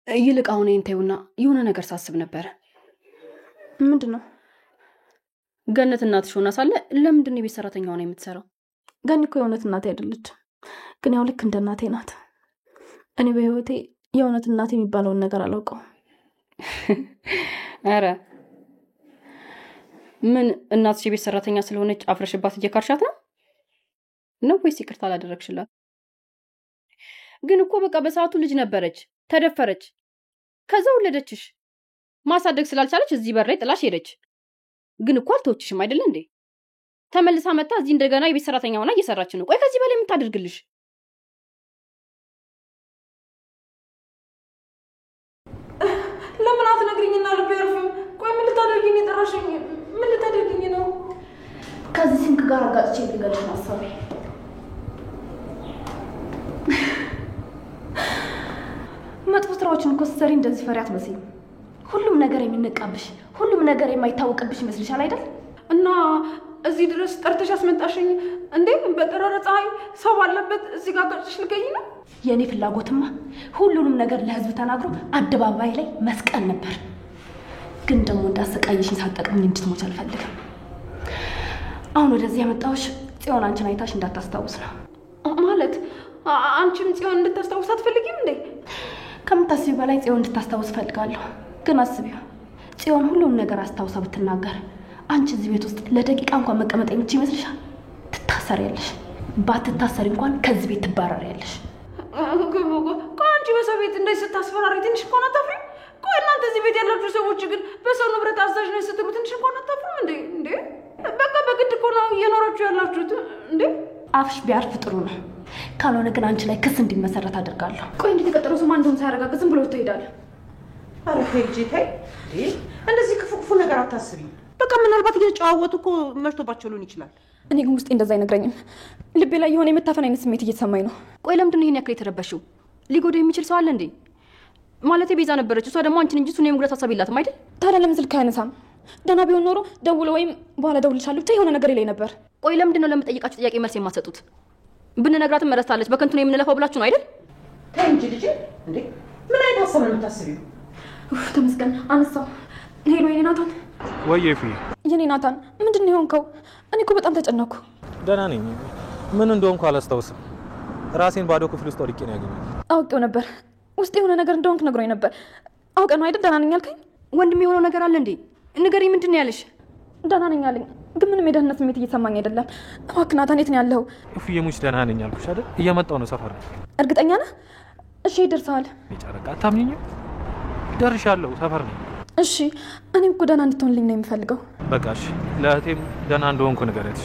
ይልቅ አሁን እንተውና የሆነ ነገር ሳስብ ነበር። ምንድነው? ገነት እናትሽ ሆና ሳለ ለምንድን የቤት ሰራተኛ ሆና የምትሰራው? ገኒ እኮ የእውነት እናቴ አይደለች፣ ግን ያው ልክ እንደ እናቴ ናት። እኔ በህይወቴ የእውነት እናቴ የሚባለውን ነገር አላውቀው። አረ ምን እናትሽ የቤት ሰራተኛ ስለሆነች አፍረሽባት እየካርሻት ነው ወይስ ይቅርታ አላደረግሽላት? ግን እኮ በቃ በሰዓቱ ልጅ ነበረች፣ ተደፈረች፣ ከዛ ወለደችሽ። ማሳደግ ስላልቻለች እዚህ በር ላይ ጥላሽ ሄደች። ግን እኮ አልተወችሽም አይደል እንዴ? ተመልሳ መጣ እዚህ እንደገና የቤት ሰራተኛ ሆና እየሰራች ነው። ቆይ ከዚህ በላይ ምን ታደርግልሽ? ለምን አትነግሪኝና ልብ ያርፍም? ቆይ ምን ልታደርጊኝ የጠራሽኝ? ምን ልታደርጊኝ ነው? ከዚህ ሲንክ ጋር አጋጭቼ ልገልሽ ማሰቤ። መጥፎ ስራዎችን እኮ ስትሰሪ እንደዚህ ፈሪ አትመስይም። ሁሉም ነገር የሚነቃብሽ፣ ሁሉም ነገር የማይታወቅብሽ ይመስልሻል አይደል? እና እዚህ ድረስ ጠርተሽ አስመጣሽኝ እንዴ? በጠራራ ፀሐይ ሰው ባለበት እዚህ ጋር አጋጭሽ ልገኝ ነው? የእኔ ፍላጎትማ ሁሉንም ነገር ለህዝብ ተናግሮ አደባባይ ላይ መስቀል ነበር። ግን ደግሞ እንዳሰቃየሽኝ ሳትጠቅምኝ እንድትሞች አልፈልግም። አሁን ወደዚህ ያመጣሁሽ ጽዮን አንቺን አይታሽ እንዳታስታውስ ነው። ማለት አንቺም ጽዮን እንድታስታውስ አትፈልጊም እንዴ? ከምታስቢው በላይ ጽዮን እንድታስታውስ ፈልጋለሁ። ግን አስቢው፣ ጽዮን ሁሉም ነገር አስታውሳ ብትናገር አንቺ እዚህ ቤት ውስጥ ለደቂቃ እንኳን መቀመጥ የምትችይ ይመስልሻል? ትታሰሪያለሽ። ባትታሰሪ እንኳን ከዚህ ቤት ትባረሪያለሽ። ቆይ አንቺ በሰው ቤት እንደዚህ ስታስፈራሪ ትንሽ እንኳን አታፍሪም? ቆይ እናንተ እዚህ ቤት ያላችሁ ሰዎች ግን በሰው ንብረት አዛዥ ነሽ ስትሉ ትንሽ እንኳን አታፍሩም እንዴ? በቃ በግድ እኮ ነው እየኖራችሁ ያላችሁት እንዴ? አፍሽ ቢያርፍ ጥሩ ነው። ካልሆነ ግን አንቺ ላይ ክስ እንዲመሰረት አደርጋለሁ። ቆይ እንዴት የቀጠረው ሰው ማን እንደሆነ ሳያረጋግጥ ዝም ብሎ ትሄዳለ? አረ ሄጂ ተይ፣ እንደዚህ ክፉ ነገር አታስቢ። በቃ ምናልባት እየተጨዋወቱ እኮ መሽቶባቸው ሊሆን ይችላል። እኔ ግን ውስጤ እንደዛ አይነግረኝም። ልቤ ላይ የሆነ የመታፈን አይነት ስሜት እየተሰማኝ ነው። ቆይ ለምንድን ነው ይሄን ያክል የተረበሽው? ሊጎዳ የሚችል ሰው አለ እንዴ? ማለቴ ቤዛ ነበረች፣ እሷ ደግሞ አንቺን እንጂ እሱን የመጉዳት ሀሳብ የላትም አይደል? ታዲያ ለምን ስልክ አያነሳም? ደህና ቢሆን ኖሮ ደውሎ ወይም በኋላ ደውልልሻለሁ ብቻ የሆነ ነገር ይለኝ ነበር። ቆይ ለምንድን ነው ለምጠይቃችሁ ጥያቄ መልስ የማትሰጡት? ብንነግራትም መረስታለች፣ በከንቱ ነው የምንለፋው ብላችሁ ነው አይደል? ተይ እንጂ ልጄ፣ እንዴ ምን አይነት ሀሳብ ነው የምታስቢው? ተመስገን አነሳው። ሄሎ የኔ ናታን። ወይ ኤፍዬ። የኔ ናታን ምንድን ነው የሆንከው? እኔ እኮ በጣም ተጨነኩ። ደህና ነኝ። ምን እንደሆንኩ አላስታውስም። ራሴን ባዶ ክፍል ውስጥ ወድቄ ነው ያገኘሁት። አውቄው ነበር፣ ውስጥ የሆነ ነገር እንደሆንክ ነግሮኝ ነበር። አውቀህ ነው አይደል ደህና ነኝ ያልከኝ? ወንድም የሆነው ነገር አለ እንዴ? ንገሪኝ፣ ምንድን ነው ያለሽ? ደህና ነኝ አለኝ፣ ግን ምንም የደህንነት ስሜት እየተሰማኝ አይደለም። እባክህ ናታን የት ነው ያለኸው? ኤፍዬ ሙች ደህና ነኝ አልኩሽ አይደል? እየመጣሁ ነው፣ ሰፈር ነው። እርግጠኛ ነህ? እሺ ደርሰሃል? የጨረቃ አታምኚኝም? ደርሻለሁ፣ ሰፈር ነው። እሺ እኔም እኮ ደህና እንድትሆንልኝ ነው የምፈልገው። በቃ እሺ፣ ለእህቴም ደህና እንደሆንኩ ንገሪያት።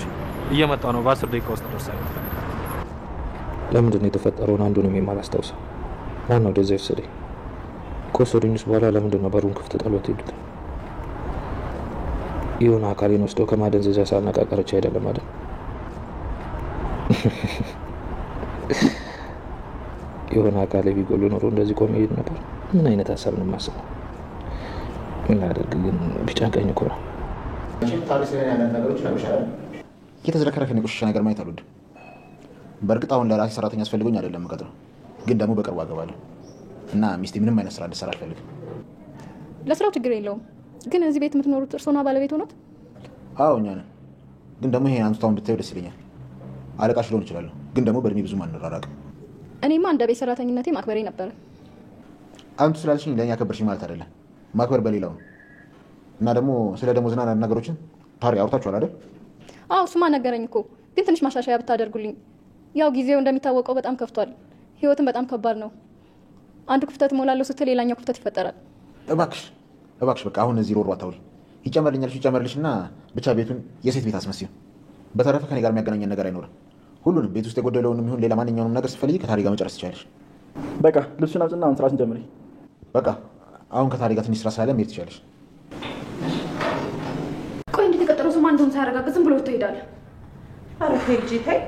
እየመጣሁ ነው፣ በ10 ደቂቃ ውስጥ ደርሳለሁ። ለምንድን ነው የተፈጠረውን አንዱንም የማላስታውሰው? ማን ነው ወደዚያ የወሰደኝ? ከወሰዱኝስ በኋላ ለምንድን ነው በሩን ክፍት ጥሎት ሄዱት? የሆነ አካሌን ወስደው ከማደንዘዣ ሳናቃቀረች አይደለም አይደል? የሆነ አካሌ ቢጎሉ ኖሮ እንደዚህ ቆሜ ሄድ ነበር። ምን አይነት ሀሳብ ነው የማስበው? ምን ላደርግ ግን ቢጨንቀኝ እኮ ነው። ታሪክ ላይ ያለ ነገሮች ለምሳሌ እየተዝረከረከ የቆሸሸ ነገር ማየት አልወድም። በእርግጥ አሁን ለራሴ ሰራተኛ አስፈልጎኝ አይደለም የምቀጥረው፣ ግን ደግሞ በቅርቡ አገባለሁ እና ሚስቴ ምንም አይነት ስራ እንድትሰራ አልፈልግም። ለስራው ችግር የለውም፣ ግን እዚህ ቤት የምትኖሩት እርሶና ባለቤት ሆኖት? አዎ እኛ ነን። ግን ደግሞ ይሄን አንስታውን ብታዩ ደስ ይለኛል። አለቃሽ ልሆን እችላለሁ፣ ግን ደግሞ በእድሜ ብዙም አንራራቅም። እኔማ እንደ ቤት ሰራተኝነቴ ማክበሬ ነበር። አንቱ ስላልሽኝ ለእኛ ከበርሽኝ ማለት አይደለም። ማክበር በሌላው ነው። እና ደግሞ ስለ ደሞዝና ነገሮችን ታሪ አውርታችኋል አይደል? አዎ እሱማ ነገረኝ እኮ፣ ግን ትንሽ ማሻሻያ ብታደርጉልኝ። ያው ጊዜው እንደሚታወቀው በጣም ከፍቷል። ህይወትም በጣም ከባድ ነው። አንድ ክፍተት ሞላለሁ ስትል ሌላኛው ክፍተት ይፈጠራል። እባክሽ በቃ አሁን እዚህ ሮሮ አታውሪ። ይጨመርልኛልሽ እና ብቻ ቤቱን የሴት ቤት አስመስዩ። በተረፈ ከኔ ጋር የሚያገናኘን ነገር አይኖርም። ሁሉንም ቤት ውስጥ የጎደለውንም ይሁን ሌላ ማንኛውንም ነገር ስትፈልጊ ከታሪ ጋር መጨረስ ትችላለሽ። በቃ ልብሱን አውጥና አሁን ስራሽን ጀምሪ። በቃ አሁን ከታሪ ጋር ትንሽ ስራ ስላለ መሄድ ትችላለሽ። ቆይ እንዴት የቀጠረው ሰው ማን እንደሆነ ሳያረጋግጥ ዝም ብሎ ትሄዳለ? አረ ሄጂ ተይ፣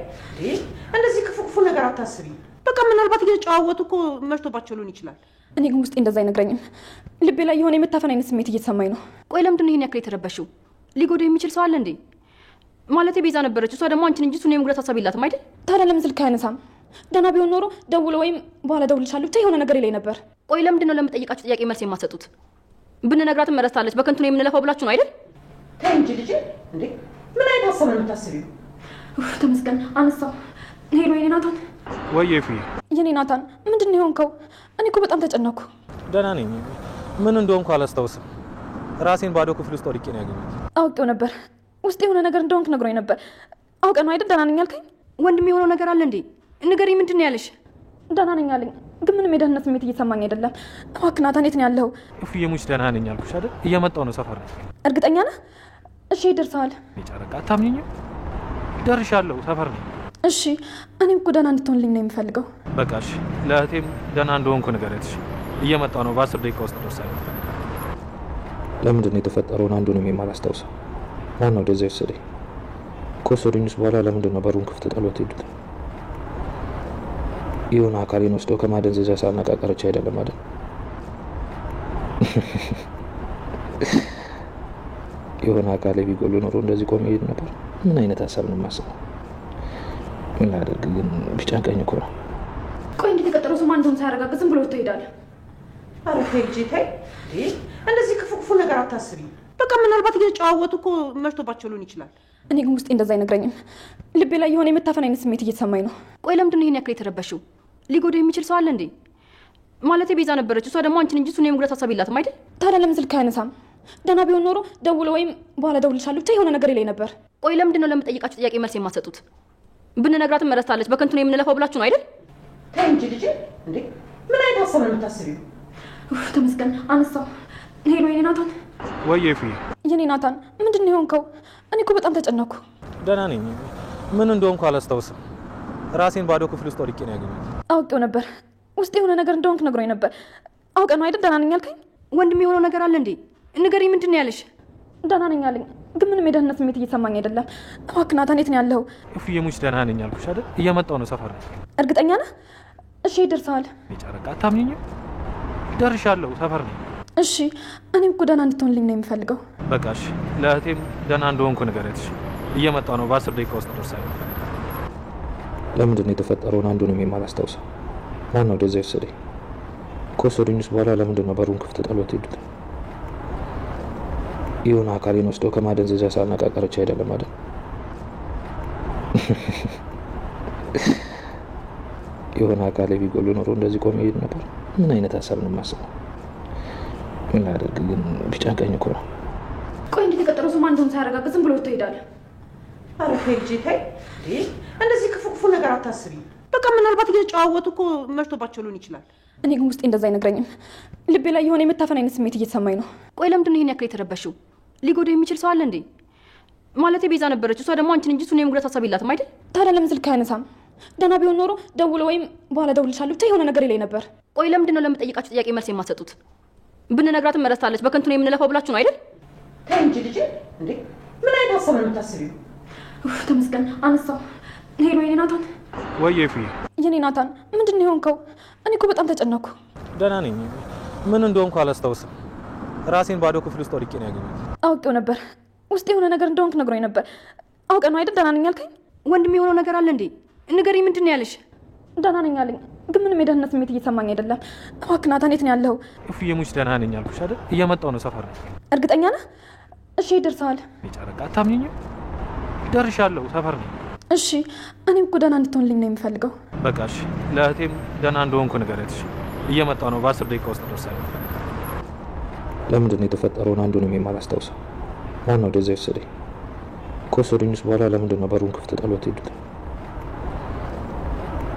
እንደዚህ ክፉ ነገር አታስቢ። በቃ ምናልባት እየተጨዋወቱ እኮ መሽቶባቸው ሊሆን ይችላል። እኔ ግን ውስጤ እንደዛ አይነግረኝም። ልቤ ላይ የሆነ የመታፈን አይነት ስሜት እየተሰማኝ ነው። ቆይ ለምንድን ነው ይሄን ያክል የተረበሽው? ሊጎዳ የሚችል ሰው አለ እንዴ? ማለቴ ቤዛ ነበረች፣ እሷ ደግሞ አንቺን እንጂ እሱን የመጉዳት ሀሳብ የላትም አይደል? ታዲያ ለምን ስልክ አያነሳም? ደህና ቢሆን ኖሮ ደውሎ ወይም በኋላ ደውልልሻለሁ ብቻ የሆነ ነገር ይለኝ ነበር። ቆይ ለምንድን ነው ለምጠይቃችሁ ጥያቄ መልስ የማትሰጡት? ብንነግራትም መረስታለች። በከንቱ ነው የምንለፋው ብላችሁ ነው አይደል? ተይ እንጂ ልጄ። እንዴ ምን አይነት ሀሳብ ነው የምታስቢው? ተመስገን አነሳው። ሄሎ የኔ ናታን። ወይ ኤፍዬ። የኔ ናታን ምንድን ነው የሆንከው? እኔ እኮ በጣም ተጨነኩ። ደህና ነኝ። ምን እንደሆንኩ አላስታውስም። ራሴን ባዶ ክፍል ውስጥ ወድቄ ነው ያገኘሁት። አውቄው ነበር። ውስጥ የሆነ ነገር እንደሆንክ ነግሮኝ ነበር። አውቀህ ነው አይደል ደህና ነኝ ያልከኝ? ወንድም የሆነው ነገር አለ እንዴ? ንገሪኝ፣ ምንድን ነው ያለሽ? ደህና ነኝ አለኝ፣ ግን ምንም የደህንነት ስሜት እየተሰማኝ አይደለም። እባክህ ናታን የት ነው ያለኸው? ኤፍዬ ሙች ደህና ነኝ አልኩሽ አይደል? እየመጣሁ ነው፣ ሰፈር ነኝ። እርግጠኛ ነህ? እሺ ደርሰሃል? ጨረቃ አታምኚኝም? ደርሻለሁ፣ ሰፈር ነኝ። እሺ እኔም እኮ ደህና እንድትሆንልኝ ነው የምፈልገው። በቃ እሺ፣ ለእህቴም ደህና እንደሆንኩ ንገሪያት። እየመጣሁ ነው፣ በ10 ደቂቃ ውስጥ ደርሳለሁ። ለምንድን ነው የተፈጠረውን አንዱንም የማላስታውሰው? ማነው ወደዛ የወሰደኝ? ከወሰዱኝስ በኋላ ለምንድን ነው በሩን ክፍት ጥሎት ሄዱት? የሆነ አካሌን ወስደው ከማደንዘዣ ሳነቃቀረች አይደለም አይደል? የሆነ አካሌ ቢጎሉ ኖሮ እንደዚህ ቆሜ ሄድ ነበር። ምን አይነት ሀሳብ ነው የማስበው? ምን ላደርግ ግን ቢጨንቀኝ እኮ ነው። ቆይ እንዴት የቀጠረው ሰው ማን እንደሆነ ሳያረጋግጥ ዝም ብሎ ወጥቶ ይሄዳል? ኧረ ተይ ልጄ ተይ። እንደዚህ ክፉ ክፉ ነገር አታስቢ። በቃ ምናልባት እየተጨዋወቱ እኮ መሽቶባቸው ሊሆን ይችላል። እኔ ግን ውስጤ እንደዛ አይነግረኝም። ልቤ ላይ የሆነ የመታፈን አይነት ስሜት እየተሰማኝ ነው። ቆይ ለምንድን ነው ይሄን ያክል የተረበሽው? ሊጎዳ የሚችል ሰው አለ እንዴ? ማለቴ ቤዛ ነበረች፣ እሷ ደግሞ አንቺን እንጂ እሱን የመጉዳት ሀሳብ የላትም አይደል? ታዲያ ለምን ስልክ አያነሳም? ደህና ቢሆን ኖሮ ደውሎ ወይም በኋላ እደውልልሻለሁ ብቻ የሆነ ነገር ይለኝ ነበር። ቆይ ለምንድን ነው ለምጠይቃችሁ ጥያቄ መልስ የማትሰጡት? ብንነግራትም መረስታለች። በከንቱ ነው የምንለፋው ብላችሁ ነው አይደል? ተይ እንጂ ልጄ። እንዴ ምን አይነት ሀሳብ ነው የምታስቢው? ተመስገን አነሳው። ሄሎ የኔ ናታን። ወይ ኤፍዬ። የኔ ናታን ምንድን ነው የሆንከው? እኔ እኮ በጣም ተጨነኩ። ደህና ነኝ። ምን እንደሆንኩ አላስታውስም። ራሴን ባዶ ክፍል ውስጥ ወድቄ ነው ያገኘሁት። አውቄው ነበር። ውስጥ የሆነ ነገር እንደሆንክ ነግሮኝ ነበር። አውቀህ ነው አይደል ደህና ነኝ ያልከኝ? ወንድም የሆነው ነገር አለ እንዴ? ንገሪኝ፣ ምንድን ነው ያለሽ? ደህና ነኝ አለኝ፣ ግን ምንም የደህንነት ስሜት እየተሰማኝ አይደለም። እባክህ ናታን የት ነው ያለኸው? ኤፍዬ ሙች ደህና ነኝ አልኩሽ አይደል? እየመጣሁ ነው፣ ሰፈር ነኝ። እርግጠኛ ነህ? እሺ ደርሰሃል? ጨረቃ አታምኚኝም? ደርሻለሁ፣ ሰፈር ነኝ። እሺ እኔም እኮ ደህና እንድትሆንልኝ ነው የምፈልገው። በቃ እሺ፣ ለእህቴም ደህና እንደሆንኩ ንገሪያት። እየመጣሁ ነው፣ በ10 ደቂቃ ውስጥ ደርሳለሁ። ለምንድን ነው የተፈጠረውን አንዱንም የማላስታውሰው? ማነው ወደዛ የወሰደኝ? ከወሰዱኝስ በኋላ ለምንድን ነው በሩን ክፍት ጥሎት ሄዱት? የሆነ አካሌን ወስደው ከማደንዘዣ ሳነቃቀረች አይደለም አይደል? የሆነ አካሌ ቢጎሉ ኖሮ እንደዚህ ቆሜ ሄድ ነበር። ምን አይነት ሀሳብ ነው የማስበው? ምን ላደርግ ግን ቢጨንቀኝ እኮ ነው። ቆይ እንዴት የቀጠረው ሰው ማን እንደሆነ ሳያረጋግጥ ዝም ብሎ ወጥቶ ይሄዳል? ኧረ ተይ ልጄ ተይ። እንደዚህ ክፉ ክፉ ነገር አታስቢ። በቃ ምናልባት እየተጨዋወቱ እኮ መሽቶባቸው ሊሆን ይችላል። እኔ ግን ውስጤ እንደዛ አይነግረኝም። ልቤ ላይ የሆነ የመታፈን አይነት ስሜት እየተሰማኝ ነው። ቆይ ለምንድን ነው ይሄን ያክል የተረበሽው? ሊጎዳ የሚችል ሰው አለ እንዴ? ማለቴ ቤዛ ነበረች፣ እሷ ደግሞ አንቺን እንጂ እሱን የመጉዳት ሀሳብ የላትም አይደል? ታዲያ ለምን ስልክ አያነሳም? ደህና ቢሆን ኖሮ ደውሎ ወይም በኋላ እደውልልሻለሁ ብቻ የሆነ ነገር ይለኝ ነበር። ቆይ ለምንድን ነው ለምጠይቃችሁ ጥያቄ መልስ የማትሰጡት? ብንነግራትም መረስታለች። በከንቱ ነው የምንለፋው ብላችሁ ነው አይደል? ተይ እንጂ ልጄ። እንዴ ምን አይነት ሀሳብ ነው የምታስቢው? ተመስገን አነሳው። ሄሎ የኔ ናታን። ወይ ኤፍዬ። የኔ ናታን ምንድን ነው የሆንከው? እኔ እኮ በጣም ተጨነኩ። ደህና ነኝ። ምን እንደሆንኩ አላስታውስም። ራሴን ባዶ ክፍል ውስጥ ወድቄ ነው ያገኘሁት። አውቄው ነበር። ውስጥ የሆነ ነገር እንደሆንክ ነግሮኝ ነበር። አውቀህ ነው አይደል ደህና ነኝ ያልከኝ? ወንድም የሆነው ነገር አለ እንዴ? ንገሪኝ፣ ምንድን ነው ያለሽ? ደህና ነኝ አለኝ፣ ግን ምንም የደህንነት ስሜት እየተሰማኝ አይደለም። እባክህ ናታን የት ነው ያለኸው? ኤፍዬ ሙች ደህና ነኝ አልኩሽ አይደል? እየመጣሁ ነው፣ ሰፈር ነኝ። እርግጠኛ ነህ? እሺ ደርሰሃል? ጨረቃ አታምኚኝም? ደርሻለሁ፣ ሰፈር ነኝ። እሺ እኔም እኮ ደህና እንድትሆንልኝ ነው የምፈልገው። በቃ እሺ፣ ለእህቴም ደህና እንደሆንኩ ንገሪያት። እየመጣሁ ነው፣ በ10 ደቂቃ ውስጥ ደርሳለሁ። ለምንድን ነው የተፈጠረውን አንዱንም የማላስታውሰው? ማነው ወደዛ የወሰደኝ? ከወሰዱኝስ በኋላ ለምንድን ነው በሩን ክፍት ጥሎት ሄዱት?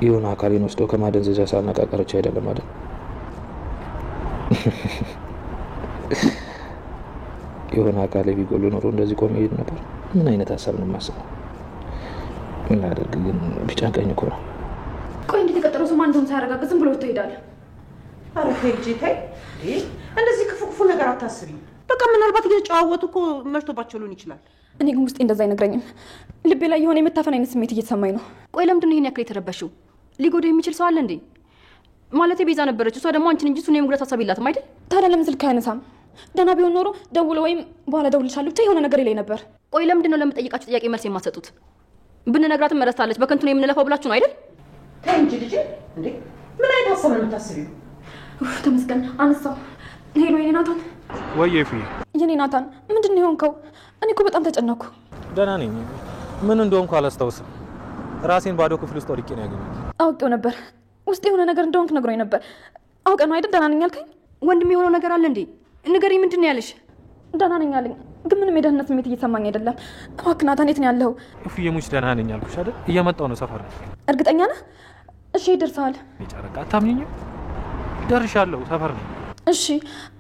የሆነ አካሌን ወስደው ከማደንዘዣ ሳነቃቀረች አይደለም አይደል? የሆነ አካሌ ቢጎሉ ኖሮ እንደዚህ ቆሜ ሄድ ነበር። ምን አይነት ሀሳብ ነው የማስበው? ምን ላደርግ ግን ቢጨንቀኝ እኮ ነው። ቆይ እንዴት የቀጠረው ሰው ማን እንደሆነ ሳያረጋግጥ ዝም ብሎ ወጥቶ ይሄዳል? ኧረ ተይ ልጄ ተይ። እንደዚህ ክፉ ክፉ ነገር አታስቢ። በቃ ምናልባት እየተጨዋወቱ እኮ መሽቶባቸው ሊሆን ይችላል። እኔ ግን ውስጤ እንደዛ አይነግረኝም። ልቤ ላይ የሆነ የመታፈን አይነት ስሜት እየተሰማኝ ነው። ቆይ ለምንድን ነው ይሄን ያክል የተረበሽው? ሊጎዳ የሚችል ሰው አለ እንዴ? ማለቴ ቤዛ ነበረች፣ እሷ ደግሞ አንቺን እንጂ እሱን የመጉዳት ሀሳብ የላትም አይደል? ታዲያ ለምን ስልክ አያነሳም? ደህና ቢሆን ኖሮ ደውሎ ወይም በኋላ እደውልልሻለሁ ብቻ የሆነ ነገር ይለኝ ነበር። ቆይ ለምንድን ነው ለምጠይቃችሁ ጥያቄ መልስ የማትሰጡት? ብንነግራትም መረስታለች። በከንቱ ነው የምንለፋው ብላችሁ ነው አይደል? ተይ እንጂ ልጄ። እንዴ ምን አይነት ሀሳብ ነው የምታስቢው? ተመስገን አነሳው። ሄሎ የኔ ናታን። ወይ ኤፍዬ። የኔ ናታን ምንድን ነው የሆንከው? እኔ እኮ በጣም ተጨነኩ። ደህና ነኝ። ምን እንደሆንኩ አላስታውስም። ራሴን ባዶ ክፍል ውስጥ ወድቄ ነው ያገኘሁት። አውቄው ነበር። ውስጥ የሆነ ነገር እንደሆንክ ነግሮኝ ነበር። አውቀህ ነው አይደል ደህና ነኝ ያልከኝ? ወንድም የሆነው ነገር አለ እንዴ? ንገሪኝ፣ ምንድን ነው ያለሽ? ደህና ነኝ አለኝ፣ ግን ምንም የደህንነት ስሜት እየተሰማኝ አይደለም። እባክህ ናታን የት ነው ያለኸው? ኤፍዬ ሙች ደህና ነኝ አልኩሽ አይደል? እየመጣሁ ነው ሰፈር። እርግጠኛ ነህ? እሺ ደርሰሃል? ጨረቃ አታምኚኝም? ደርሻለሁ፣ ሰፈር ነኝ። እሺ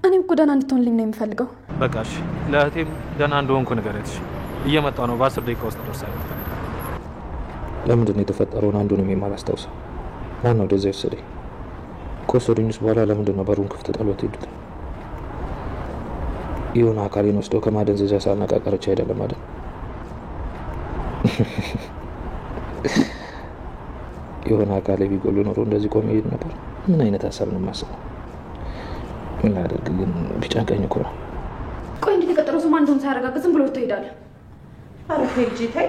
እኔም እኮ ደህና እንድትሆንልኝ ነው የምፈልገው። በቃ እሺ፣ ለእህቴም ደህና እንደሆንኩ ንገሪያት። እየመጣሁ ነው፣ በ10 ደቂቃ ውስጥ ደርሳለሁ። ለምንድን ነው የተፈጠረውን አንዱንም የማላስታውሰው? ማን ነው ወደዛ የወሰደኝ? ከወሰዱኝስ በኋላ ለምንድን ነው በሩን ክፍት ጥሎት ሄዱት? የሆነ አካሌን ወስደው ከማደንዘዣ ሳናቃቀረች አይደለም አይደል? የሆነ አካሌ ቢጎሉ ኖሮ እንደዚህ ቆሜ ሄድ ነበር። ምን አይነት ሀሳብ ነው የማስበው? ምን ላደርግ ግን ቢጨንቀኝ እኮ ነው። ቆይ እንዴት የቀጠረው ሰው ማን እንደሆነ ሳያረጋግጥ ዝም ብሎ ወጥቶ ይሄዳል? ኧረ ሄጂ ተይ፣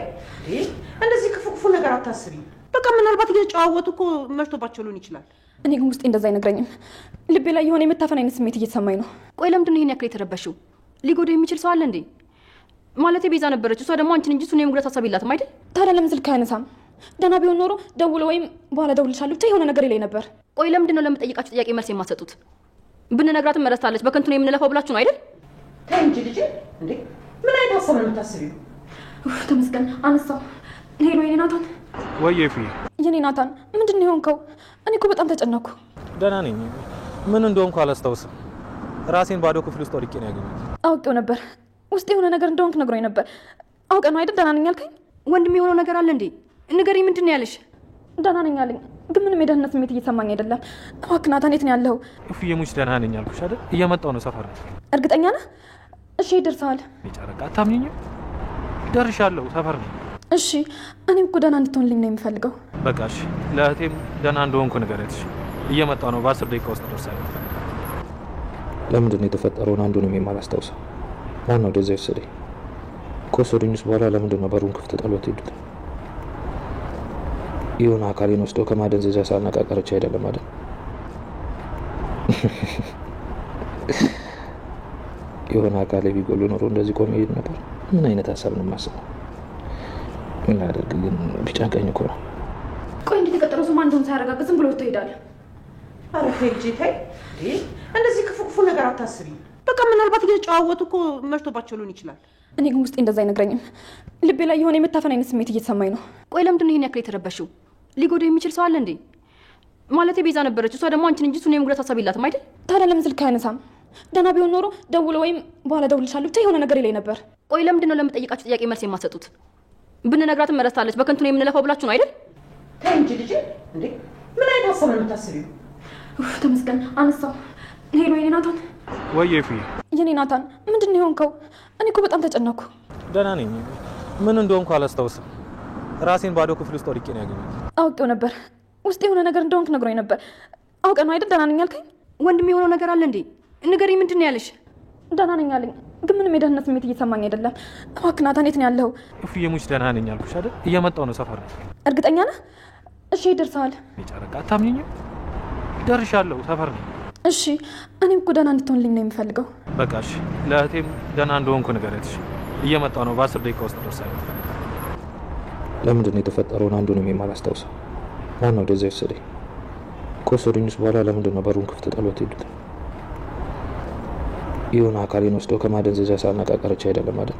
እንደዚህ ክፉ ክፉ ነገር አታስቢ። በቃ ምናልባት እየተጨዋወቱ እኮ መሽቶባቸው ሊሆን ይችላል። እኔ ግን ውስጤ እንደዛ አይነግረኝም። ልቤ ላይ የሆነ የመታፈን አይነት ስሜት እየተሰማኝ ነው። ቆይ ለምንድን ነው ይሄን ያክል የተረበሽው? ሊጎዳ የሚችል ሰው አለ እንዴ? ማለቴ ቤዛ ነበረች፣ እሷ ደግሞ አንቺን እንጂ እሱን የመጉዳት ሀሳብ የላትም አይደል? ታዲያ ለምን ስልክ አያነሳም? ደህና ቢሆን ኖሮ ደውሎ ወይም በኋላ ደውልልሻለሁ ብቻ የሆነ ነገር ይለኝ ነበር። ቆይ ለምንድን ነው ለምጠይቃችሁ ጥያቄ መልስ የማትሰጡት? ብንነግራትም መረስታለች፣ በከንቱ ነው የምንለፋው ብላችሁ ነው አይደል? ተይ እንጂ ልጄ፣ እንዴ ምን አይነት ሀሳብ ነው የምታስቢው? ተመስገን አነሳው። ሄሎ የኔ ናታን። ወይ ኤፍዬ። የኔ ናታን ምንድን ነው የሆንከው? እኔ እኮ በጣም ተጨነኩ። ደህና ነኝ። ምን እንደሆንኩ አላስታውስም። ራሴን ባዶ ክፍል ውስጥ ወድቄ ነው ያገኘሁት። አውቄው ነበር። ውስጥ የሆነ ነገር እንደሆንክ ነግሮኝ ነበር። አውቀህ ነው አይደል ደህና ነኝ ያልከኝ? ወንድም የሆነው ነገር አለ እንዴ? ንገሪኝ፣ ምንድን ነው ያለሽ? ደህና ነኝ አለኝ፣ ግን ምንም የደህንነት ስሜት እየተሰማኝ አይደለም። እባክህ ናታን የት ነው ያለኸው? ኤፍዬ ሙች ደህና ነኝ አልኩሽ አይደል? እየመጣሁ ነው ሰፈር። እርግጠኛ ነህ? እሺ ደርሰሃል? ጨረቃ አታምኚኝም? ደርሻለሁ፣ ሰፈር ነኝ። እሺ እኔም እኮ ደህና እንድትሆንልኝ ነው የምፈልገው። በቃ እሺ፣ ለእህቴም ደህና እንደሆንኩ ንገሪያት። እየመጣሁ ነው፣ በ10 ደቂቃ ውስጥ ደርሳለሁ። ለምንድን ነው የተፈጠረውን አንዱንም የማላስታውሰው? ማን ነው ወደዛ የወሰደኝ? ከወሰዱኝስ በኋላ ለምንድን ነው በሩን ክፍት ጥሎት ሄዱት? የሆነ አካሌን ወስደው ከማደንዘዣ ሳናቃቀረች አይደለም አይደል? የሆነ አካሌ ቢጎሉ ኖሮ እንደዚህ ቆሜ ሄድ ነበር። ምን አይነት ሀሳብ ነው የማስበው? ምን ላደርግ ግን ቢጨንቀኝ እኮ ነው። ቆይ እንዴት የቀጠረው ሰው ማን እንደሆነ ሳያረጋግጥ ዝም ብሎ ወጥቶ ይሄዳል? ኧረ ሄጂ ተይ፣ እንደዚህ ክፉ ክፉ ነገር አታስቢ። በቃ ምናልባት እየተጨዋወቱ እኮ መሽቶባቸው ሊሆን ይችላል። እኔ ግን ውስጤ እንደዛ አይነግረኝም። ልቤ ላይ የሆነ የመታፈን አይነት ስሜት እየተሰማኝ ነው። ቆይ ለምንድን ነው ይሄን ያክል የተረበሽው? ሊጎዳ የሚችል ሰው አለ እንዴ? ማለቴ ቤዛ ነበረች፣ እሷ ደግሞ አንቺን እንጂ እሱን የመጉዳት ሀሳብ የላትም አይደል? ታዲያ ለምን ስልክ አያነሳም? ደህና ቢሆን ኖሮ ደውሎ ወይም በኋላ ደውልልሻለሁ ብቻ የሆነ ነገር ይለኝ ነበር። ቆይ ለምንድን ነው ለምጠይቃችሁ ጥያቄ መልስ የማትሰጡት? ብንነግራትም መረስታለች፣ በከንቱ ነው የምንለፋው ብላችሁ ነው አይደል? ተይ እንጂ ልጄ፣ እንዴ ምን አይነት ሀሳብ ነው የምታስቢው? ተመስገን አነሳው። ሄሎ የኔ ናታን። ወይ ኤፍዬ። የኔ ናታን ምንድን ነው የሆንከው? እኔ እኮ በጣም ተጨነኩ። ደህና ነኝ። ምን እንደሆንኩ አላስታውስም። ራሴን ባዶ ክፍል ውስጥ ወድቄ ነው ያገኘሁት። አውቄው ነበር። ውስጥ የሆነ ነገር እንደሆንክ ነግሮኝ ነበር። አውቀህ ነው አይደል ደህና ነኝ ያልከኝ? ወንድም የሆነው ነገር አለ እንዴ? ንገሪኝ፣ ምንድን ነው ያለሽ? ደህና ነኝ አለኝ፣ ግን ምንም የደህንነት ስሜት እየተሰማኝ አይደለም። እባክህ ናታን የት ነው ያለኸው? ኤፍዬ ሙች ደህና ነኝ አልኩሽ አይደል? እየመጣሁ ነው ሰፈር። እርግጠኛ ነህ? እሺ ደርሰሃል? ጨረቃ አታምኚኝም? ደርሻለሁ፣ ሰፈር ነኝ። እሺ እኔም እኮ ደህና እንድትሆንልኝ ነው የምፈልገው። በቃ እሺ፣ ለእህቴም ደህና እንደሆንኩ ንገሪያት። እየመጣሁ ነው፣ በ10 ደቂቃ ውስጥ ደርሳለሁ። ለምንድን ነው የተፈጠረውን አንዱንም የማላስታውሰው? ማን ነው ወደዛ የወሰደኝ? ከወሰዱኝስ በኋላ ለምንድን ነው በሩን ክፍት ጥሎት ሄዱት? የሆነ አካሌን ወስደው ከማደንዘዣ ሳናቃቀረች አይደለም አይደል?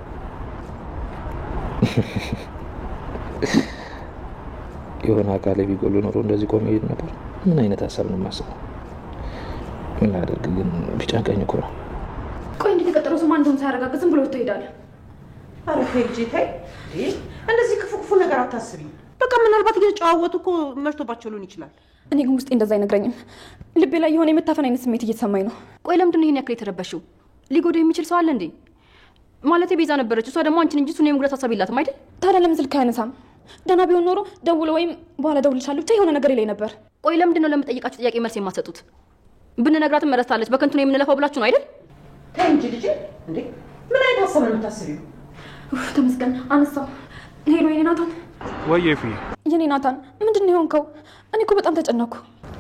የሆነ አካሌ ቢጎሉ ኖሮ እንደዚህ ቆሜ ሄድ ነበር። ምን አይነት ሀሳብ ነው የማስበው? ምን ላደርግ ግን ቢጨንቀኝ እኮ ነው። ቆይ እንዴት የቀጠረው ሰው ማን እንደሆነ ሳያረጋግጥ ዝም ብሎ ወጥቶ ይሄዳል? ኧረ ሄጂ ተይ፣ እንደዚህ ክፉ ክፉ ነገር አታስቢ። በቃ ምናልባት እየተጨዋወቱ እኮ መሽቶባቸው ሊሆን ይችላል። እኔ ግን ውስጤ እንደዛ አይነግረኝም። ልቤ ላይ የሆነ የመታፈን አይነት ስሜት እየተሰማኝ ነው። ቆይ ለምንድን ነው ይሄን ያክል የተረበሽው? ሊጎዳ የሚችል ሰው አለ እንዴ? ማለቴ ቤዛ ነበረች፣ እሷ ደግሞ አንቺን እንጂ እሱን የመጉዳት ሀሳብ የላትም አይደል? ታዲያ ለምን ስልክ አያነሳም? ደህና ቢሆን ኖሮ ደውሎ ወይም በኋላ ደውልልሻለሁ ብቻ የሆነ ነገር ይለኝ ነበር። ቆይ ለምንድን ነው ለምጠይቃችሁ ጥያቄ መልስ የማትሰጡት? ብንነግራትም መረስታለች፣ በከንቱ ነው የምንለፋው ብላችሁ ነው አይደል? ተይ እንጂ ልጄ፣ እንዴ ምን አይነት ሀሳብ ነው የምታስቢው? ተመስገን አነሳው። ሄሎ የኔ ናታን። ወይ ኤፍዬ። የኔ ናታን ምንድን ነው የሆንከው? እኔ እኮ በጣም ተጨነኩ።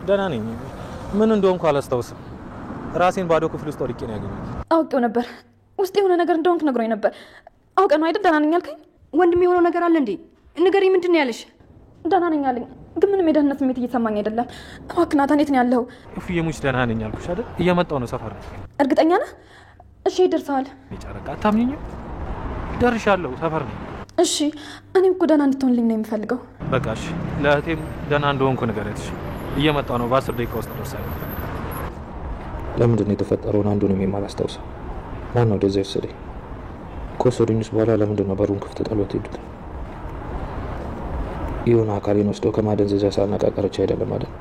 ደህና ነኝ። ምን እንደሆንኩ አላስታውስም። ራሴን ባዶ ክፍል ውስጥ ወድቄ ነው ያገኘሁት። አውቄው ነበር። ውስጥ የሆነ ነገር እንደሆንክ ነግሮኝ ነበር። አውቀህ ነው አይደል ደህና ነኝ ያልከኝ? ወንድም የሆነው ነገር አለ እንዴ? ንገሪኝ፣ ምንድን ነው ያለሽ? ደህና ነኝ አለኝ፣ ግን ምንም የደህንነት ስሜት እየተሰማኝ አይደለም። እባክህ ናታን፣ የት ነው ያለኸው? እፍዬ ሙች ደህና ነኝ አልኩሽ አይደል? እየመጣሁ ነው፣ ሰፈር ነው። እርግጠኛ ነህ? እሺ ደርሰሃል? የጨረቃ አታምኚኝም? ደርሻለሁ፣ ሰፈር ነው። እሺ እኔም እኮ ደህና እንድትሆንልኝ ነው የምፈልገው። በቃ እሺ፣ ለእህቴም ደህና እንደሆንኩ ንገሪያት። እየመጣሁ ነው፣ በ10 ደቂቃ ውስጥ ደርሳለሁ። ለምንድን ነው የተፈጠረውን አንዱንም የማላስታውሰው? ማን ነው ወደዛ የወሰደኝ? ከወሰዱኝስ በኋላ ለምንድን ነው በሩን ክፍት ጥሎት ሄዱት? የሆነ አካሌን ወስደው ከማደንዘዣ ሳናቃቀረች አይደለም አይደል?